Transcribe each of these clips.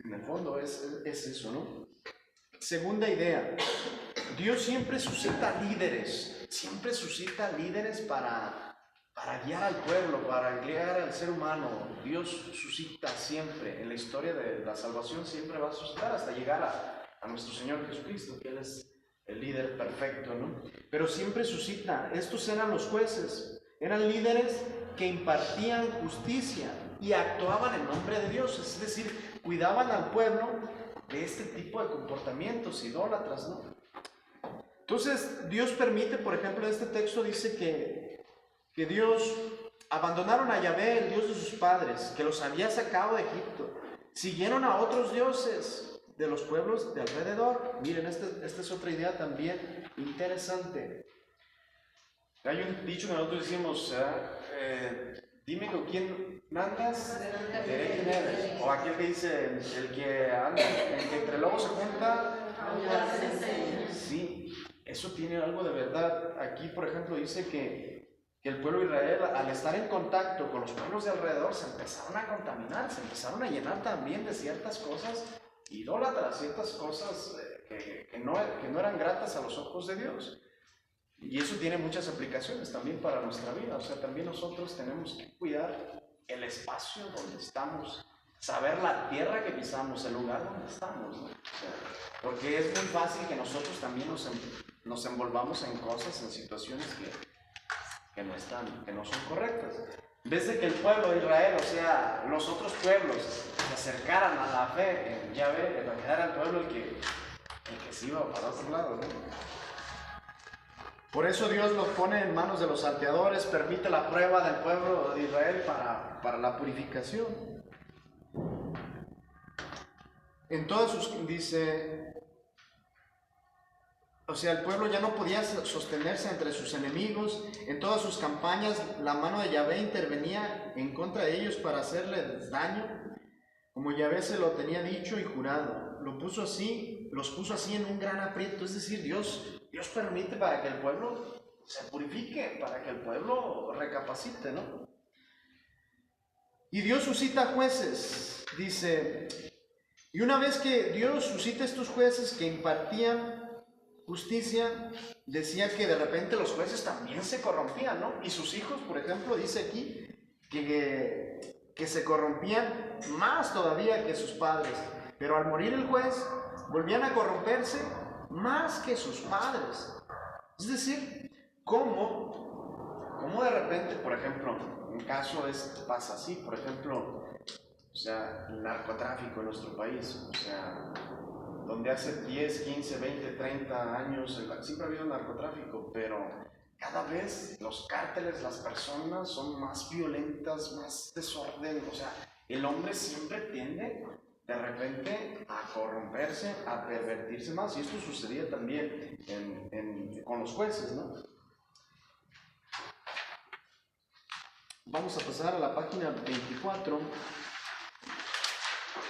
En el fondo es eso, ¿no? Segunda idea, Dios siempre suscita líderes para guiar al pueblo, para guiar al ser humano. Dios suscita siempre, en la historia de la salvación siempre va a suscitar hasta llegar a nuestro Señor Jesucristo, que Él es el líder perfecto, ¿no? Pero siempre suscita. Estos eran los jueces, eran líderes que impartían justicia y actuaban en nombre de Dios, es decir, cuidaban al pueblo de este tipo de comportamientos idólatras, ¿no? Entonces, Dios permite, por ejemplo, en este texto dice que Dios abandonaron a Yahvé, el Dios de sus padres, que los había sacado de Egipto. Siguieron a otros dioses de los pueblos de alrededor. Miren, esta es otra idea también interesante. Hay un dicho que nosotros decimos, dime con quién andas, diré quién eres. O aquel que dice, el que anda, el que entre lobos se junta. Sí, eso tiene algo de verdad. Aquí, por ejemplo, dice que el pueblo de Israel, al estar en contacto con los pueblos de alrededor, se empezaron a contaminar, se empezaron a llenar también de ciertas cosas idólatras, ciertas cosas que no eran gratas a los ojos de Dios. Y eso tiene muchas aplicaciones también para nuestra vida. O sea, también nosotros tenemos que cuidar el espacio donde estamos, saber la tierra que pisamos, el lugar donde estamos, ¿no? O sea, porque es muy fácil que nosotros también nos envolvamos en cosas, en situaciones que no son correctas. En vez de que el pueblo de Israel, o sea, los otros pueblos, se acercaran a la fe en Yahvé, en realidad era el pueblo el que se iba para otro lado, ¿no? Por eso Dios los pone en manos de los salteadores, permite la prueba del pueblo de Israel para la purificación. En todas sus, dice, o sea, el pueblo ya no podía sostenerse entre sus enemigos. En todas sus campañas la mano de Yahvé intervenía en contra de ellos para hacerles daño, como Yahvé se lo tenía dicho y jurado. Los puso así en un gran aprieto. Es decir, Dios permite para que el pueblo se purifique, para que el pueblo recapacite, ¿no? Y Dios suscita jueces, dice, y una vez que Dios suscita estos jueces que impartían justicia, decía que de repente los jueces también se corrompían, ¿no? Y sus hijos, por ejemplo, dice aquí que se corrompían más todavía que sus padres. Pero al morir el juez, volvían a corromperse más que sus padres. Es decir, ¿cómo de repente, por ejemplo, un caso pasa así, por ejemplo, o sea, el narcotráfico en nuestro país, o sea, donde hace 10, 15, 20, 30 años siempre ha habido narcotráfico, pero cada vez los cárteles, las personas son más violentas, más desorden, o sea, el hombre siempre tiende de repente a corromperse, a pervertirse más, y esto sucedía también con los jueces, ¿no? Vamos a pasar a la página 24.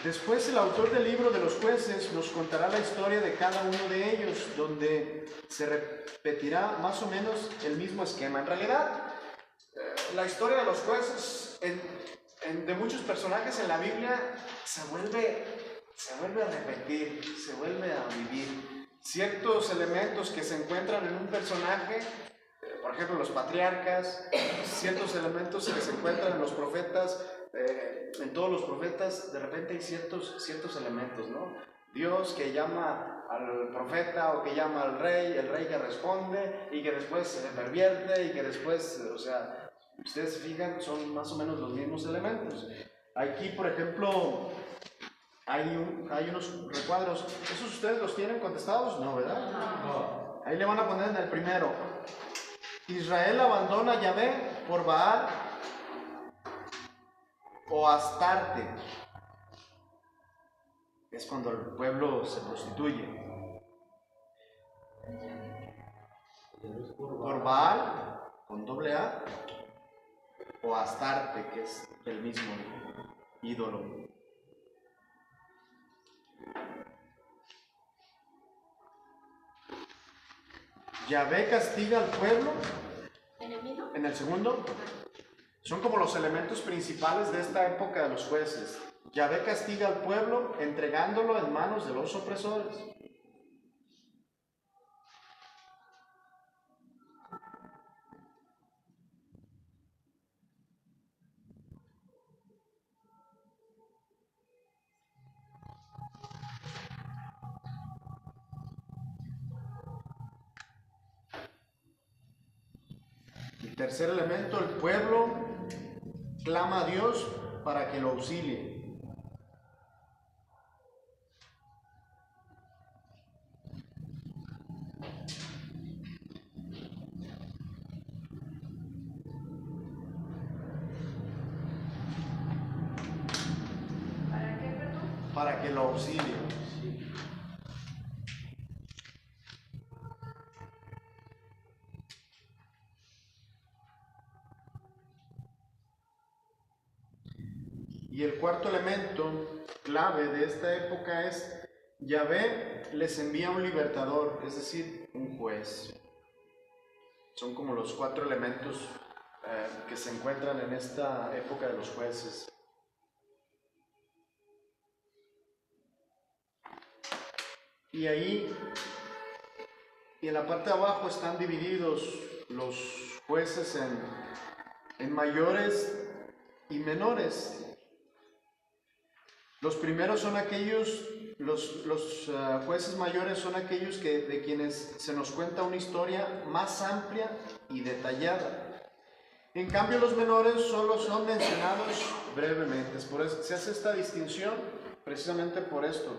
Después el autor del libro de los jueces nos contará la historia de cada uno de ellos, donde se repetirá más o menos el mismo esquema. En realidad, la historia de los jueces de muchos personajes en la Biblia se vuelve a repetir, se vuelve a vivir. Ciertos elementos que se encuentran en un personaje, por ejemplo los patriarcas, ciertos elementos que se encuentran en los profetas, en todos los profetas de repente hay ciertos elementos, ¿no? Dios que llama al profeta o que llama al rey, el rey que responde y que después se pervierte y que después, o sea, ustedes se fijan, son más o menos los mismos elementos. Aquí, por ejemplo, hay unos recuadros. ¿Esos ustedes los tienen contestados? No, ¿verdad? No. Ahí le van a poner en el primero. Israel abandona a Yahvé por Baal o Astarte. Es cuando el pueblo se prostituye. Por Baal, con doble A, o Astarte, que es el mismo ídolo. Yahvé castiga al pueblo. En el segundo, son como los elementos principales de esta época de los jueces. Yahvé castiga al pueblo entregándolo en manos de los opresores. El tercer elemento, el pueblo clama a Dios para que lo auxilie. ¿Para qué, perdón? Para que lo auxilie. Y el cuarto elemento clave de esta época es Yahvé les envía un libertador, es decir, un juez. Son como los cuatro elementos que se encuentran en esta época de los jueces. Y ahí, y en la parte de abajo están divididos los jueces en mayores y menores. Los primeros son aquellos, los jueces mayores son aquellos de quienes se nos cuenta una historia más amplia y detallada. En cambio, los menores solo son mencionados brevemente. Por eso se hace esta distinción precisamente por esto.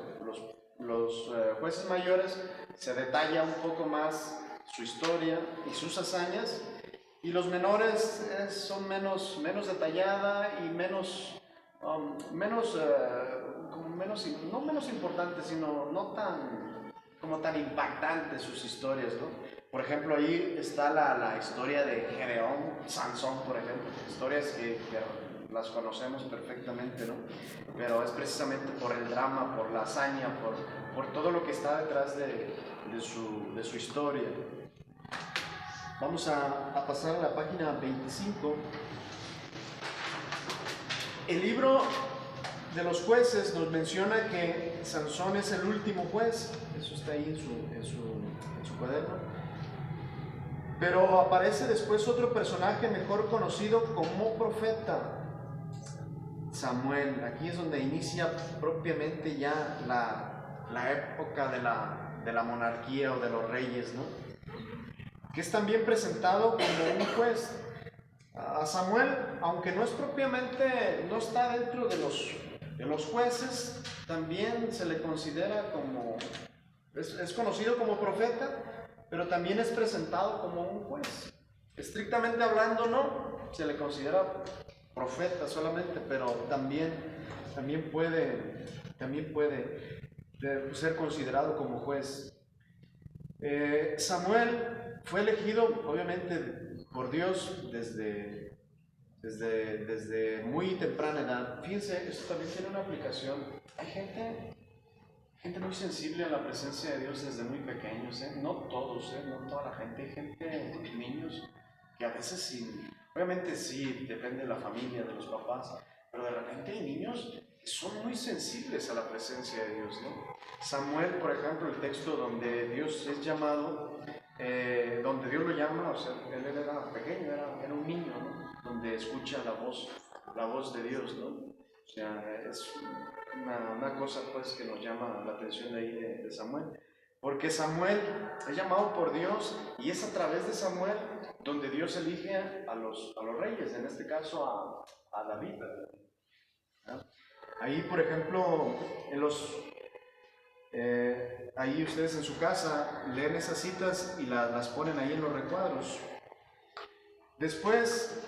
Los jueces mayores se detalla un poco más su historia y sus hazañas, y los menores son menos detallada y no menos importantes, sino no tan impactantes sus historias, ¿no? Por ejemplo, ahí está la historia de Gedeón, Sansón, por ejemplo, historias que las conocemos perfectamente, ¿no? Pero es precisamente por el drama, por la hazaña, por todo lo que está detrás de su historia. Vamos a pasar a la página 25. El libro de los jueces nos menciona que Sansón es el último juez. Eso está ahí en su cuaderno. Pero aparece después otro personaje mejor conocido como profeta, Samuel. Aquí es donde inicia propiamente ya la época de la monarquía o de los reyes, ¿no? Que es también presentado como un juez. A Samuel, aunque no es propiamente, no está dentro de los jueces, también se le considera como, es conocido como profeta, pero también es presentado como un juez. Estrictamente hablando, no, se le considera profeta solamente, pero también puede ser considerado como juez. Samuel fue elegido, obviamente, por Dios desde muy temprana edad. Fíjense, esto también tiene una aplicación. Hay gente muy sensible a la presencia de Dios desde muy pequeños, ¿eh? No todos, no toda la gente. Hay gente, niños, que a veces obviamente sí, depende de la familia, de los papás, pero de repente hay niños que son muy sensibles a la presencia de Dios, ¿no? Samuel, por ejemplo, el texto donde Dios es llamado, donde Dios lo llama, o sea, él era pequeño, era un niño, ¿no? Donde escucha la voz de Dios, ¿no? O sea, es una cosa pues que nos llama la atención de ahí de Samuel, porque Samuel es llamado por Dios y es a través de Samuel donde Dios elige a los reyes, en este caso a David, ¿no? Ahí, por ejemplo, ahí ustedes en su casa leen esas citas y las ponen ahí en los recuadros. Después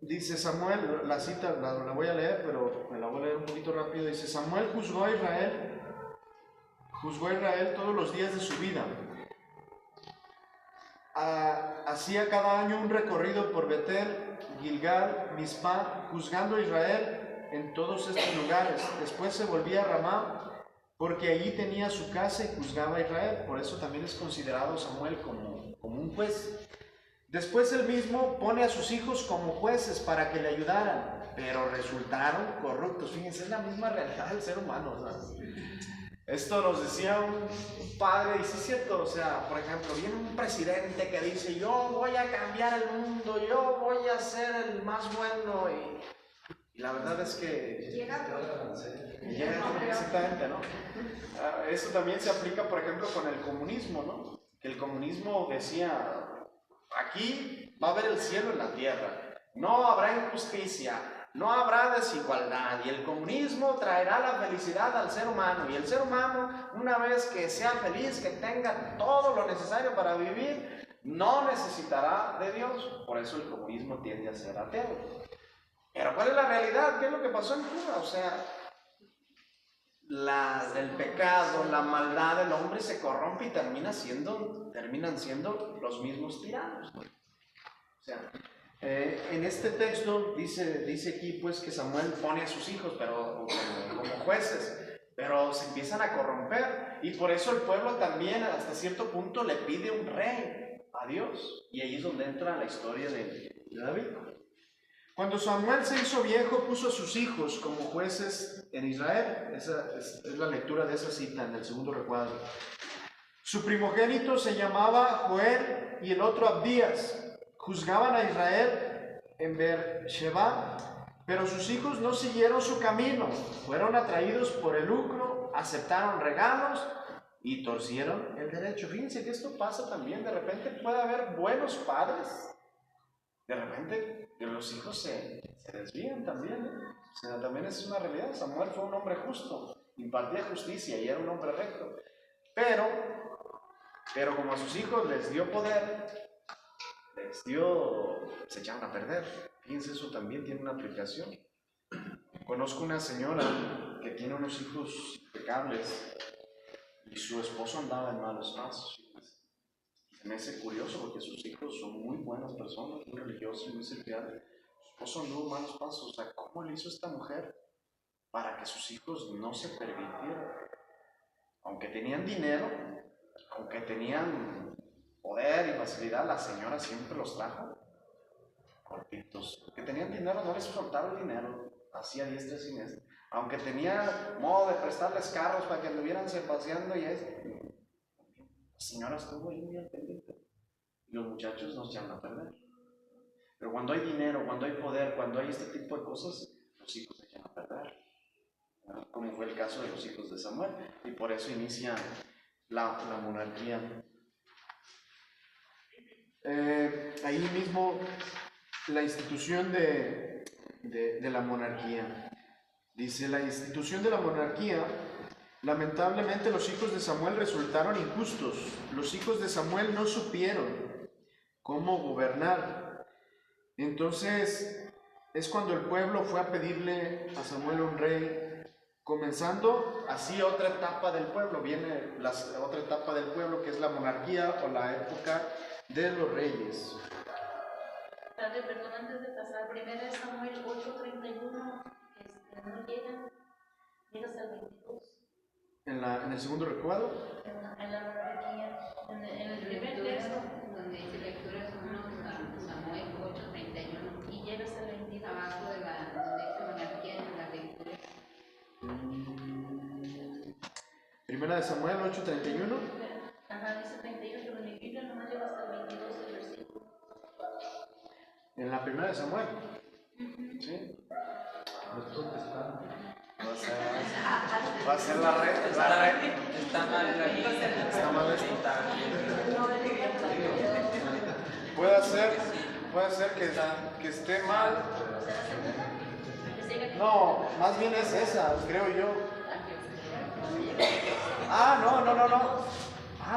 dice Samuel, la cita la voy a leer, pero me la voy a leer un poquito rápido. Dice: Samuel juzgó a Israel todos los días de su vida. Hacía cada año un recorrido por Betel, Gilgal, Mizpah, juzgando a Israel en todos estos lugares. Después se volvía a Ramá, porque allí tenía su casa y juzgaba a Israel. Por eso también es considerado Samuel como un juez. Después él mismo pone a sus hijos como jueces para que le ayudaran. pero resultaron corruptos. Fíjense, es la misma realidad del ser humano, ¿sabes? Esto nos decía un padre, y sí es cierto, o sea, por ejemplo, viene un presidente que dice, yo voy a cambiar el mundo, yo voy a ser el más bueno, y la verdad es que llega exactamente, ¿no? Eso también se aplica, por ejemplo, con el comunismo, ¿no? Que el comunismo decía, aquí va a haber el cielo en la tierra, no habrá injusticia, no habrá desigualdad, y el comunismo traerá la felicidad al ser humano, y el ser humano, una vez que sea feliz, que tenga todo lo necesario para vivir, no necesitará de Dios. Por eso el comunismo tiende a ser ateo. Pero ¿cuál es la realidad? ¿Qué es lo que pasó en Cuba? O sea, el pecado, la maldad del hombre se corrompe y terminan siendo los mismos tiranos. O sea, en este texto dice aquí pues que Samuel pone a sus hijos pero como jueces, pero se empiezan a corromper, y por eso el pueblo también hasta cierto punto le pide un rey a Dios, y ahí es donde entra la historia de David. Cuando Samuel se hizo viejo, puso a sus hijos como jueces en Israel. Esa es la lectura de esa cita en el segundo recuadro. Su primogénito se llamaba Joel y el otro Abdías. Juzgaban a Israel en Beersheba, pero sus hijos no siguieron su camino. Fueron atraídos por el lucro, aceptaron regalos y torcieron el derecho. Fíjense que esto pasa también. De repente puede haber buenos padres, de repente los hijos se desvían también, ¿eh? O sea, también es una realidad. Samuel fue un hombre justo, impartía justicia y era un hombre recto. Pero como a sus hijos les dio poder, se echaron a perder. Fíjense, eso también tiene una aplicación. Conozco una señora que tiene unos hijos impecables y su esposo andaba en malos pasos. Se me hace curioso porque sus hijos son muy buenas personas, muy religiosas, muy serviciales. Su esposo anduvo en malos pasos. O sea, ¿cómo le hizo esta mujer para que sus hijos no se permitieran? Aunque tenían dinero, aunque tenían poder y facilidad, la señora siempre los trajo cortitos. Aunque tenían dinero, no les soltaba el dinero, hacía diestra y siniestra. Aunque tenía modo de prestarles carros para que anduvieran paseando y eso, la señora estuvo ahí muy al pendiente. Y los muchachos nos echan a perder. Pero cuando hay dinero, cuando hay poder, cuando hay este tipo de cosas, los hijos se echan a perder, ¿no? Como fue el caso de los hijos de Samuel. Y por eso inicia la monarquía. Ahí mismo la institución de la monarquía. Dice, la institución de la monarquía, lamentablemente los hijos de Samuel resultaron injustos. Los hijos de Samuel no supieron cómo gobernar. Entonces es cuando el pueblo fue a pedirle a Samuel un rey, comenzando así otra etapa del pueblo. Viene otra etapa del pueblo que es la monarquía o la época de los reyes. Padre, perdón, antes de pasar, 1 Samuel 8:31, no llega, llega hasta el 22. En el segundo recuadro. En la monarquía, en el primer texto, donde dice lectura Samuel 8:31, y llega hasta el 22. abajo de donde dice monarquía en la lectura. Primera de Samuel 8:31. Ajá, dice 31, pero en mi Biblia nomás llega hasta el 22 del versículo. En la primera de Samuel. ¿Sí? Los protestantes. Va a ser la red. Está mal Está mal esto. Puede ser que esté mal. No, más bien es esa, creo yo. No.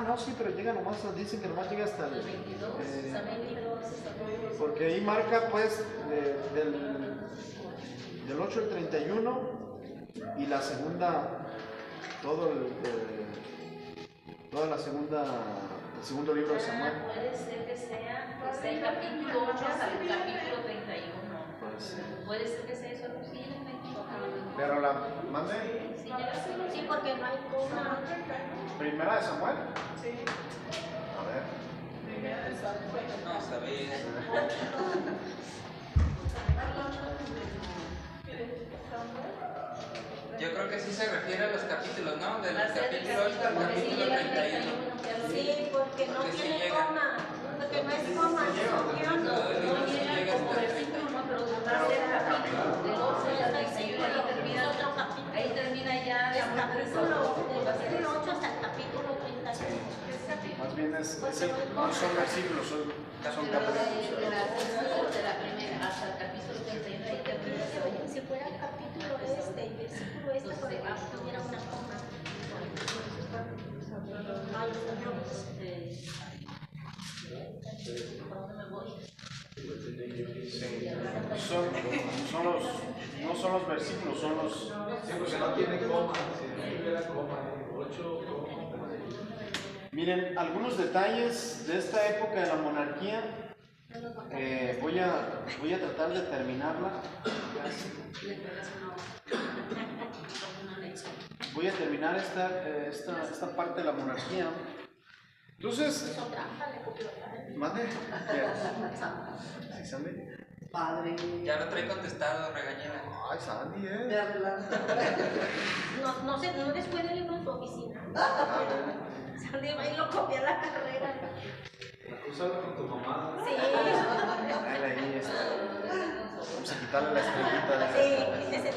No, sí, pero llega nomás, dicen que nomás llega hasta el 22. Porque ahí marca pues del 8 al 31 y la segunda, toda la segunda, el segundo libro de Samuel. Puede ser que sea el capítulo 8 hasta el capítulo 31. Puede ser que sea eso, sí, en el 21. Pero mande. Sí, porque no hay coma. Primera de Samuel. Sí, A ver. primera de Samuel. No, sabéis. Yo creo que sí se refiere a los capítulos, ¿no? Del Va a ser capítulo 8 al porque sí capítulo llega al 31. 31, ya lo Sí, dije. porque no Porque sí tiene llega. coma, porque no es coma, es guión. No Sí llega llega como hasta- versículo, no, pero va a ser capítulo del 8 al 31, ahí termina ya Es la muerte de capítulo, Saúl, del va a ser capítulo eso. 8 hasta el capítulo 31. Más bien no son versículos, son Pero capítulos. de la primera hasta el capítulo 31 ahí termina Saúl. Si fuera el capítulo este, el versículo este, por debajo tuviera una coma. Ay, Señor. ¿Por dónde me voy? Sí. No son los versículos, son los... Sí, porque no tiene coma. Si no tuviera coma, 8 coma. Miren, algunos detalles de esta época de la monarquía. Voy a tratar de terminarla. Voy a terminar esta parte de la monarquía. Entonces, mande. ¿Sí, Sandy? Padre. Ya lo trae contestado, regañera. Ay, Sandy, De adelante. No después del libro en su oficina. Sandy va y lo copia la carrera. Acúsalo con tu mamá. Sí. Dale ahí, vamos a quitarle la estrellita. Sí, ese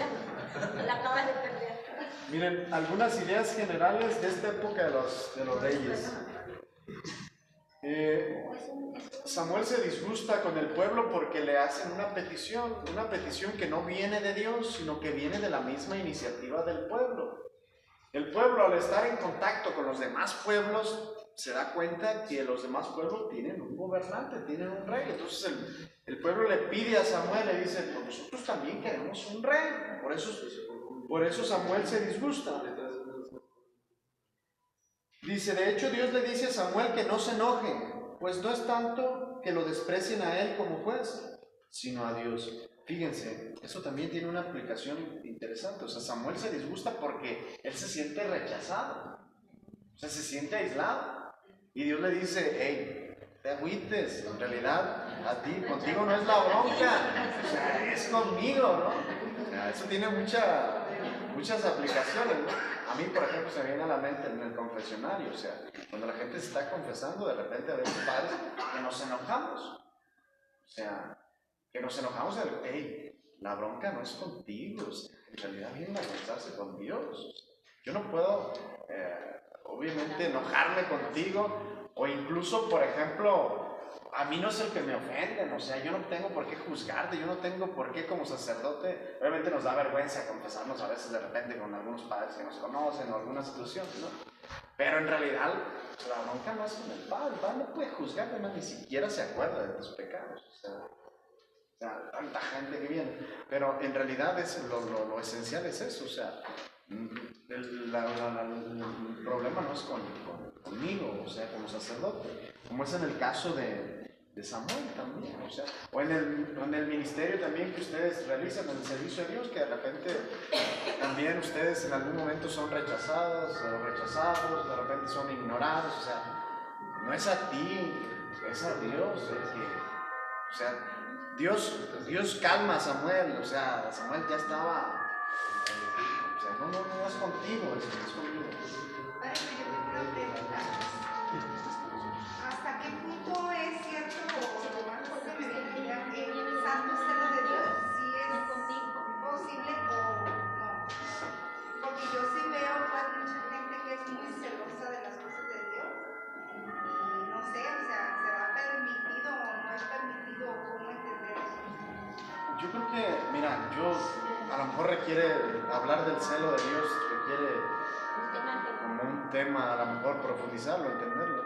la acabas de perder. Miren, algunas ideas generales de esta época de los reyes. Samuel se disgusta con el pueblo porque le hacen una petición que no viene de Dios, sino que viene de la misma iniciativa del pueblo. El pueblo, al estar en contacto con los demás pueblos, se da cuenta que los demás pueblos tienen un gobernante, tienen un rey. Entonces el pueblo le pide a Samuel, le dice, pues nosotros también queremos un rey. Por eso Samuel se disgusta. Dice, de hecho Dios le dice a Samuel que no se enoje, pues no es tanto que lo desprecien a él como juez, sino a Dios. Fíjense, eso también tiene una aplicación interesante. O sea, Samuel se disgusta porque él se siente rechazado, o sea, se siente aislado. Y Dios le dice, hey, te agüites, en realidad contigo no es la bronca, o sea, es conmigo, ¿no? O sea, eso tiene muchas aplicaciones, ¿no? A mí, por ejemplo, se me viene a la mente en el confesionario, o sea, cuando la gente se está confesando, de repente a veces padres que nos enojamos, o sea, que nos enojamos de, hey, la bronca no es contigo, o sea, en realidad viene a confesarse con Dios. Yo no puedo, obviamente, enojarme contigo, o incluso, por ejemplo, a mí no es el que me ofenden, o sea, yo no tengo por qué juzgarte, yo no tengo por qué como sacerdote, obviamente nos da vergüenza confesarnos a veces de repente con algunos padres que nos conocen o alguna situación, ¿no? Pero en realidad la bronca no es con el padre no puede juzgarte, no, ni siquiera se acuerda de tus pecados, o sea, tanta gente que viene, pero en realidad lo esencial es eso, o sea, el problema no es conmigo, o sea, como sacerdote, como es en el caso de Samuel también, o sea, o en el ministerio también que ustedes realizan, en el servicio de Dios, que de repente también ustedes en algún momento son rechazados, de repente son ignorados, o sea, no es a ti, es a Dios, o sea, Dios calma a Samuel, o sea, Samuel ya estaba, o sea, no es contigo, es conmigo. Padre, yo tengo una pregunta. ¿Hasta qué punto es cierto o antes de meditar el santo celo de Dios? ¿Si es posible o no? Porque yo sí veo mucha gente que es muy celosa de las cosas de Dios y no sé, o sea, ¿será permitido o no es permitido o cómo entender eso? Yo creo que, mira, a lo mejor requiere hablar del celo de Dios, requiere como un tema, a lo mejor profundizarlo, entenderlo.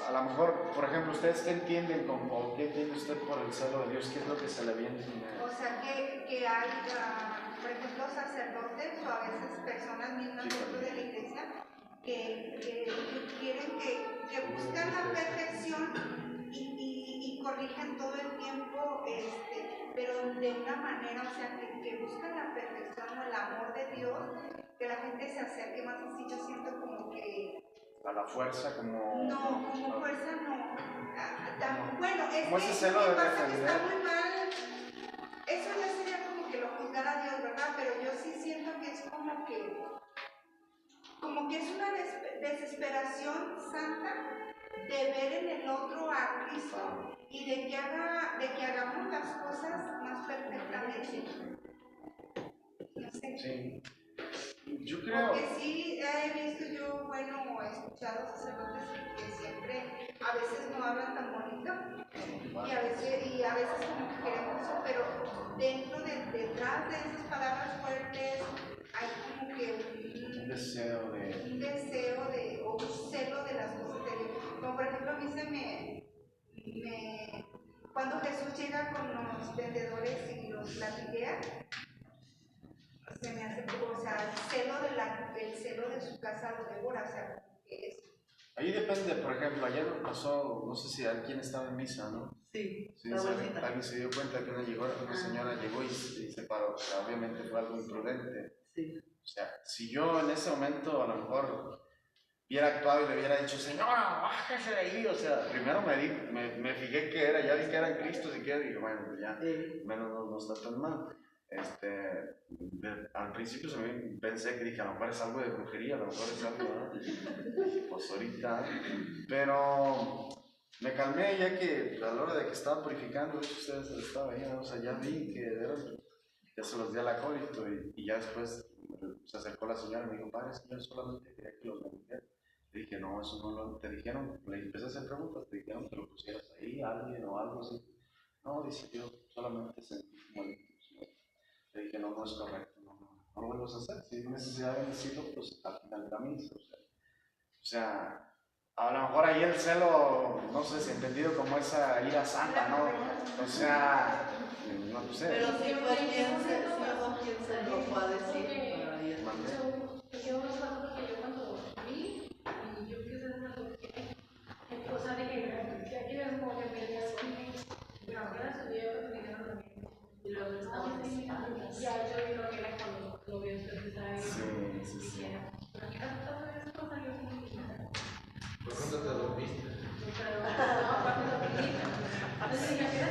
A lo mejor, por ejemplo, ¿ustedes qué entienden o qué entiende usted por el celo de Dios? ¿Qué es lo que se le viene? O sea, que hay, por ejemplo, sacerdotes o a veces personas mismas dentro de la iglesia que quieren que buscan la perfección y corrigen todo el tiempo, pero de una manera, o sea, que buscan la perfección o el amor de Dios, que la gente se acerque más así. Yo siento como que A la fuerza, como... no, como fuerza no. Bueno, es como que ese celo me de pasa que está defender. muy mal. Eso ya como que es una desesperación santa de ver en el otro a Cristo y de que hagamos las cosas más perfectamente. No sé. Sí. Yo creo. Porque sí he visto yo, bueno, he escuchado sacerdotes que siempre, a veces no hablan tan bonito y a veces como que queremos eso, pero detrás de esas palabras fuertes hay como que Un deseo o un celo de las cosas de Dios. Como por ejemplo a mí cuando Jesús llega con los vendedores y los latiguea, se me hace como, o sea, el celo de su casa lo devora, o sea, que es. Ahí depende, por ejemplo, ayer pasó, no sé si alguien estaba en misa, ¿no? Sí, Sí, la bolsita. alguien se dio cuenta que una señora llegó y se paró, o sea, obviamente fue algo imprudente. Sí. O sea, si yo en ese momento a lo mejor hubiera actuado y le hubiera dicho, señora, bájese de ahí, o sea, primero me fijé que era, ya vi que era en Cristo, si quiere, digo, bueno, pues ya, menos no está tan mal. Al principio pensé que dije, a lo mejor es algo de brujería, a lo mejor es algo, ¿no? Pues ahorita, pero me calmé ya que a la hora de que estaba purificando, de hecho ustedes estaban ahí, ¿no? O sea, ya vi que ya se los di al acólito y ya después se acercó la señora y me dijo, padre, es que yo solamente quería que los bendijeran. Le dije, no, eso no lo te dijeron, le empecé a hacer preguntas, te dijeron que lo pusieras ahí, alguien o algo así. No, dice, yo solamente sentí como el impulso. Le dije, no es correcto, no lo vuelvas a hacer. Si hay necesidad de decirlo, pues al final de la misa. O sea, a lo mejor ahí el celo, no sé si entendido como esa ira santa, ¿no? O sea, no sé. Pero sí fue quien se lo fue a decir para ir. Yo me acuerdo que yo cuando vi, y yo quise hacer una cosa de que aquí es como que peleas pero ahora se dio lo que dijeron también. Y luego estaban espaldas. Ya, yo creo que era cuando lo vi usted ahí. Sí. Pero aquí todo esto salió como que ¿Por cuándo te dormiste? pero no, aparte lo que dije. Entonces dije, mira,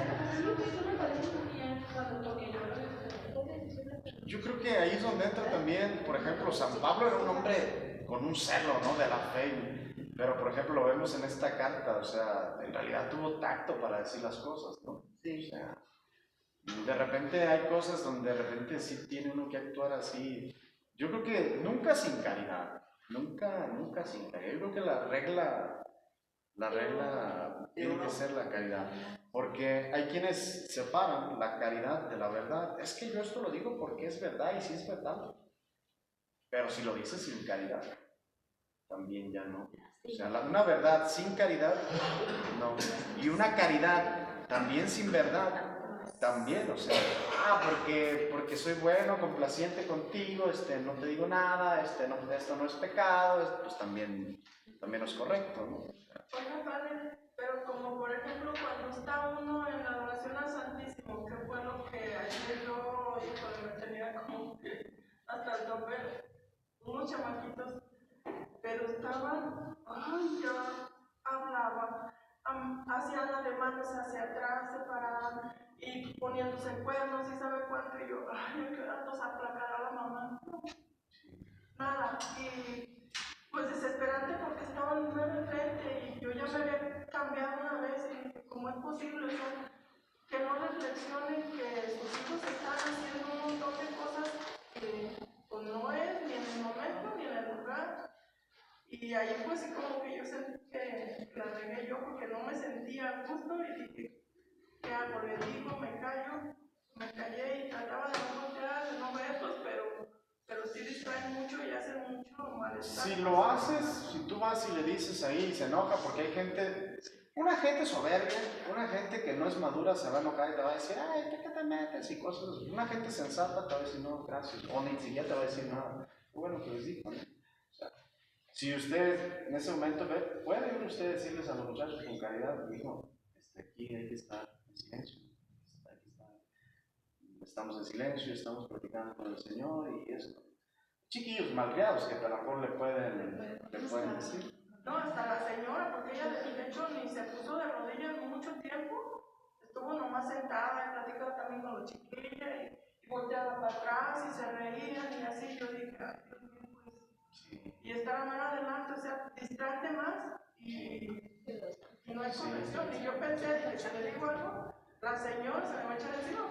eso me parece muy bien cuando porque yo lo vi usted. Yo creo que ahí es donde entra también, por ejemplo, San Pablo era un hombre con un celo, ¿no? De la fe, pero por ejemplo lo vemos en esta carta, o sea, en realidad tuvo tacto para decir las cosas, ¿no? Sí. O sea, de repente hay cosas donde de repente sí tiene uno que actuar así. Yo creo que nunca sin caridad, nunca sin caridad. Yo creo que la regla tiene que ser la caridad, porque hay quienes separan la caridad de la verdad. Es que yo esto lo digo porque es verdad y sí es verdad, pero si lo dices sin caridad, también ya no. O sea, una verdad sin caridad, no. Y una caridad también sin verdad, también. O sea, porque soy bueno, complaciente contigo, no te digo nada, no, esto no es pecado, pues también no es correcto, ¿no? Oiga, padre, pero como por ejemplo cuando está uno en la adoración al Santísimo, que fue lo que ayer yo, híjole, me tenía como que hasta el tope, unos chamaquitos, pero estaban, ay, ya hablaban, hacían ademanes hacia atrás, se paraban y poniéndose cuernos y sabe cuánto, y yo, ay, qué ratos aplacar a la mamá, no, nada, y pues desesperante porque estaban uno enfrente y yo ya me había cambiado una vez y dije, ¿cómo es posible? O sea, que no reflexionen que sus hijos están haciendo un montón de cosas que pues no es ni en el momento ni en el lugar. Y ahí pues sí como que yo sentí que la regué yo porque no me sentía a gusto y dije, ¿qué hago? ¿Le digo? ¿Me callo? Me callé y trataba de no voltear, de no verlos, pero sí distraen mucho y hacen mucho malestar. Si lo haces, si tú vas y le dices ahí y se enoja porque hay una gente soberbia, una gente que no es madura se va a enojar y te va a decir, ay, ¿por qué te metes? Y cosas así. Una gente sensata te va a decir, no, gracias, o ni siquiera te va a decir nada. Bueno, que les digo, ¿no? O sea, si usted en ese momento puede ir usted decirles a los muchachos con caridad, hijo, aquí hay que estar en silencio, estamos en silencio, estamos platicando con el Señor y esto. Chiquillos malcriados que a lo mejor le pueden decir. No, hasta la señora, porque ella de hecho ni se puso de rodillas mucho tiempo, estuvo nomás sentada y platicaba también con los chiquillos y volteaba para atrás y se reían y así. Yo dije, ay, Dios mío, proyectara más adelante, o sea, distraerte más y no hay conexión. Y yo pensé, dije, si le digo algo, la señora se me va a echar encima